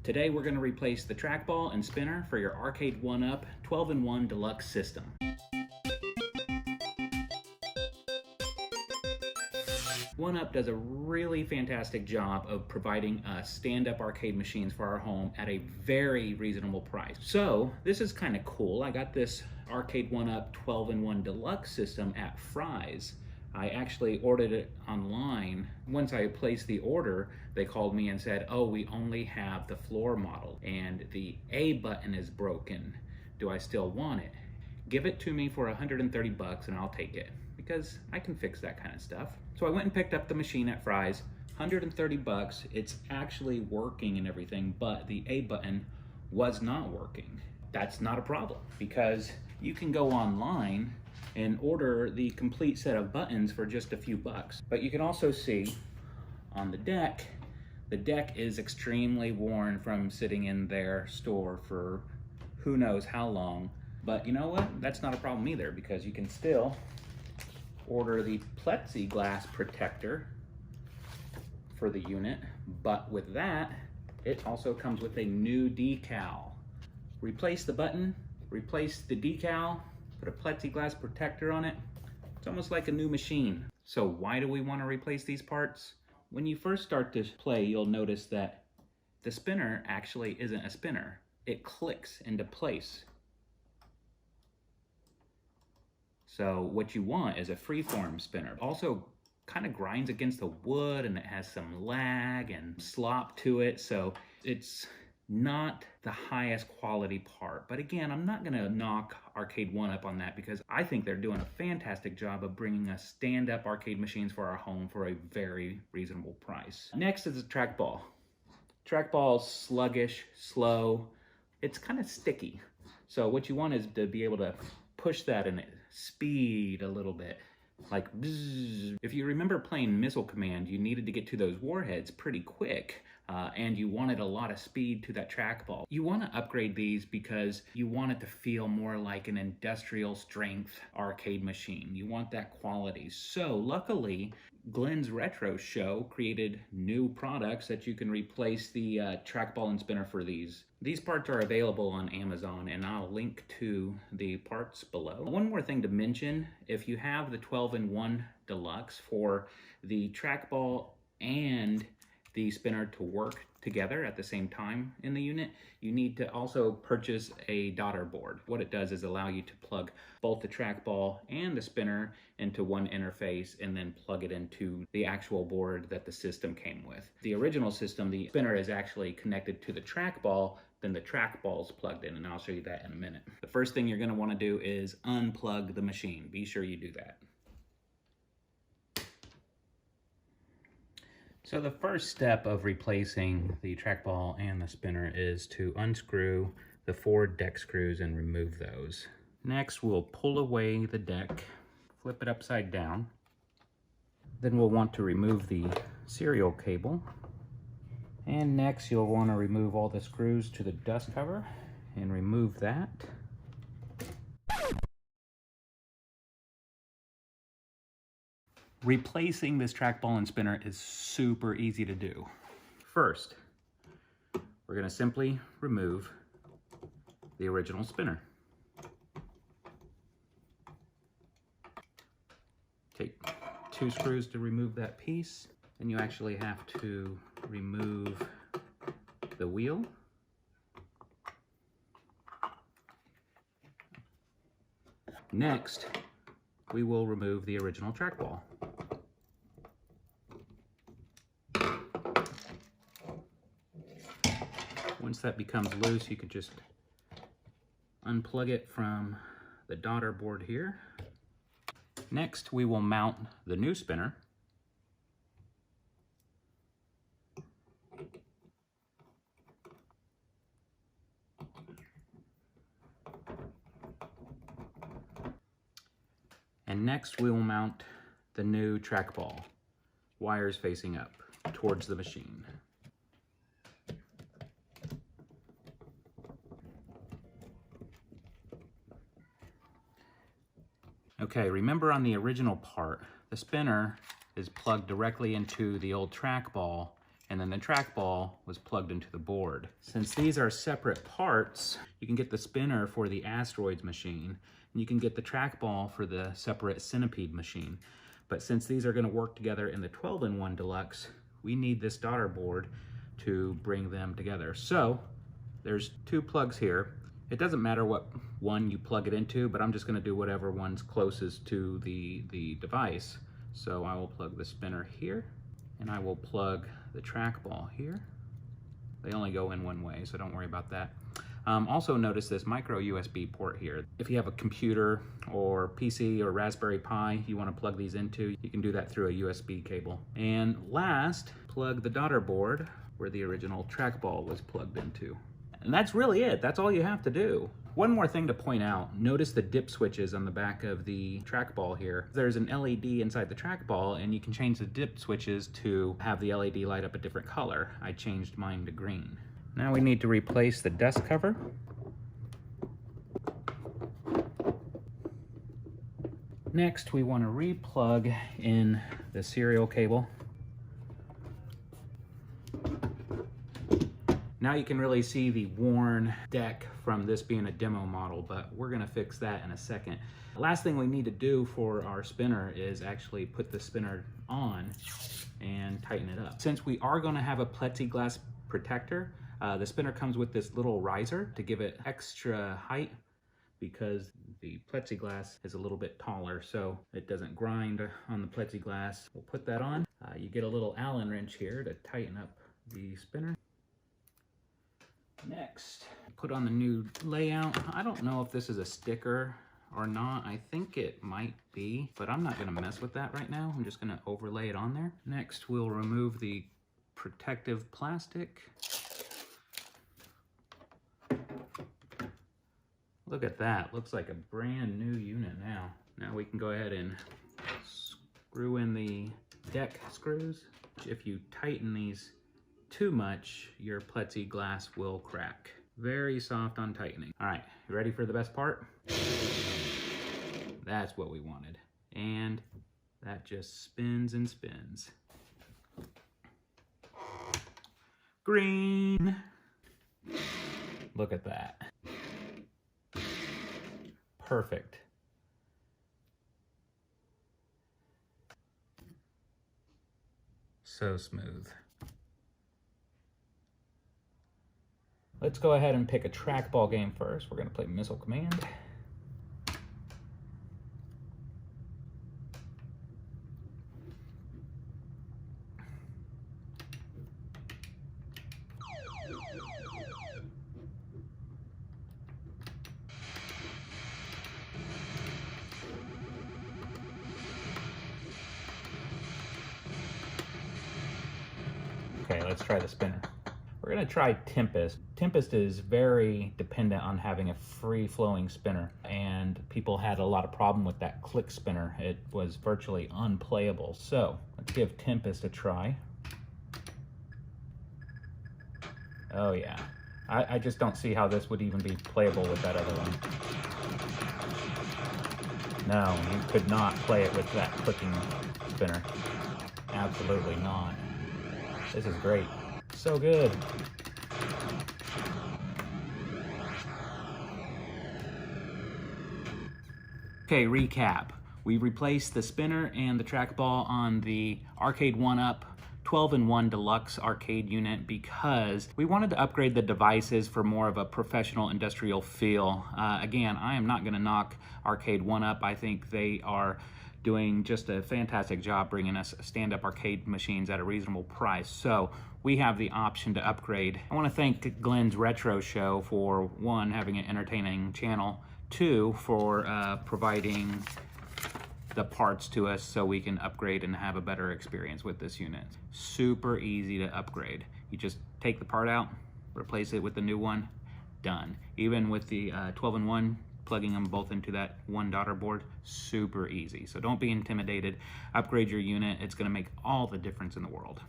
Today we're going to replace the trackball and spinner for your Arcade1Up 12-in-1 Deluxe system. One-Up does a really fantastic job of providing us stand-up arcade machines for our home at a very reasonable price. So this is kind of cool. I got this Arcade1Up 12-in-1 Deluxe system at Fry's. I actually ordered it online. Once I placed the order, they called me and said, oh, we only have the floor model and the A button is broken. Do I still want it? Give it to me for 130 bucks and I'll take it, because I can fix that kind of stuff. So I went and picked up the machine at Fry's, 130 bucks. It's actually working and everything, but the A button was not working. That's not a problem, because you can go online and order the complete set of buttons for just a few bucks. But you can also see on the deck is extremely worn from sitting in their store for who knows how long. But you know what? That's not a problem either, because you can still order the plexiglass protector for the unit, but with that, it also comes with a new decal. Replace the button, replace the decal, put a plexiglass protector on it. It's almost like a new machine. So why do we want to replace these parts? When you first start to play, you'll notice that the spinner actually isn't a spinner. It clicks into place. So what you want is a freeform spinner. Also kind of grinds against the wood, and it has some lag and slop to it. So it's not the highest quality part. But again, I'm not gonna knock Arcade1Up on that, because I think they're doing a fantastic job of bringing us stand-up arcade machines for our home for a very reasonable price. Next is the trackball. Trackball's sluggish, slow, it's kind of sticky. So what you want is to be able to push that and speed a little bit. Like bzzz. If you remember playing Missile Command, you needed to get to those warheads pretty quick, and you wanted a lot of speed to that trackball. You want to upgrade these because you want it to feel more like an industrial strength arcade machine. You want that quality. So luckily, Glenn's Retro Show created new products that you can replace the trackball and spinner for these. These parts are available on Amazon, and I'll link to the parts below. One more thing to mention, if you have the 12-in-1 Deluxe, for the trackball and the spinner to work together at the same time in the unit, you need to also purchase a daughter board. What it does is allow you to plug both the trackball and the spinner into one interface and then plug it into the actual board that the system came with. The original system, the spinner is actually connected to the trackball, then the trackball's plugged in, and I'll show you that in a minute. The first thing you're gonna wanna do is unplug the machine. Be sure you do that. So the first step of replacing the trackball and the spinner is to unscrew the 4 deck screws and remove those. Next, we'll pull away the deck, flip it upside down. Then we'll want to remove the serial cable. And next, you'll want to remove all the screws to the dust cover and remove that. Replacing this trackball and spinner is super easy to do. First, we're going to simply remove the original spinner. Take 2 screws to remove that piece, and you actually have to remove the wheel. Next, we will remove the original trackball. Once that becomes loose, you can just unplug it from the daughter board here. Next, we will mount the new spinner. And next, we will mount the new trackball, wires facing up towards the machine. Okay, remember on the original part, the spinner is plugged directly into the old trackball, and then the trackball was plugged into the board. Since these are separate parts, you can get the spinner for the Astroids machine, and you can get the trackball for the separate Centipede machine. But since these are going to work together in the 12-in-1 Deluxe, we need this daughter board to bring them together. So there's 2 plugs here. It doesn't matter what one you plug it into, but I'm just going to do whatever one's closest to the device. So I will plug the spinner here, and I will plug the trackball here. They only go in one way, so don't worry about that. Also notice this micro USB port here. If you have a computer or PC or Raspberry Pi you want to plug these into, you can do that through a USB cable. And last, plug the daughter board where the original trackball was plugged into. And that's really it. That's all you have to do. One more thing to point out, notice the dip switches on the back of the trackball here. There's an LED inside the trackball, and you can change the dip switches to have the LED light up a different color. I changed mine to green. Now we need to replace the dust cover. Next, we want to replug in the serial cable. Now you can really see the worn deck from this being a demo model, but we're gonna fix that in a second. Last thing we need to do for our spinner is actually put the spinner on and tighten it up. Since we are gonna have a plexiglass protector, the spinner comes with this little riser to give it extra height because the plexiglass is a little bit taller, so it doesn't grind on the plexiglass. We'll put that on. You get a little Allen wrench here to tighten up the spinner. Next, put on the new layout. I don't know if this is a sticker or not. I think it might be, but I'm not gonna mess with that right now. I'm just gonna overlay it on there. Next, we'll remove the protective plastic. Look at that, looks like a brand new unit now. Now we can go ahead and screw in the deck screws. If you tighten these too much, your plexiglass will crack. Very soft on tightening. All right, you ready for the best part? That's what we wanted. And that just spins and spins. Green. Look at that. Perfect. So smooth. Let's go ahead and pick a trackball game first. We're gonna play Missile Command. Okay, let's try the spinner. We're gonna try Tempest. Tempest is very dependent on having a free-flowing spinner, and people had a lot of problem with that click spinner. It was virtually unplayable. So let's give Tempest a try. Oh yeah, I just don't see how this would even be playable with that other one. No, you could not play it with that clicking spinner. Absolutely not. This is great. So good. Okay, recap. We replaced the spinner and the trackball on the Arcade1Up 12-in-1 Deluxe arcade unit because we wanted to upgrade the devices for more of a professional industrial feel. Again, I am not going to knock Arcade1Up. I think they are doing just a fantastic job bringing us stand-up arcade machines at a reasonable price. So we have the option to upgrade. I want to thank Glenn's Retro Show for, one, having an entertaining channel, two, for providing the parts to us so we can upgrade and have a better experience with this unit. Super easy to upgrade. You just take the part out, replace it with the new one, done. Even with the 12-in-1, plugging them both into that one daughter board, super easy. So don't be intimidated. Upgrade your unit. It's going to make all the difference in the world.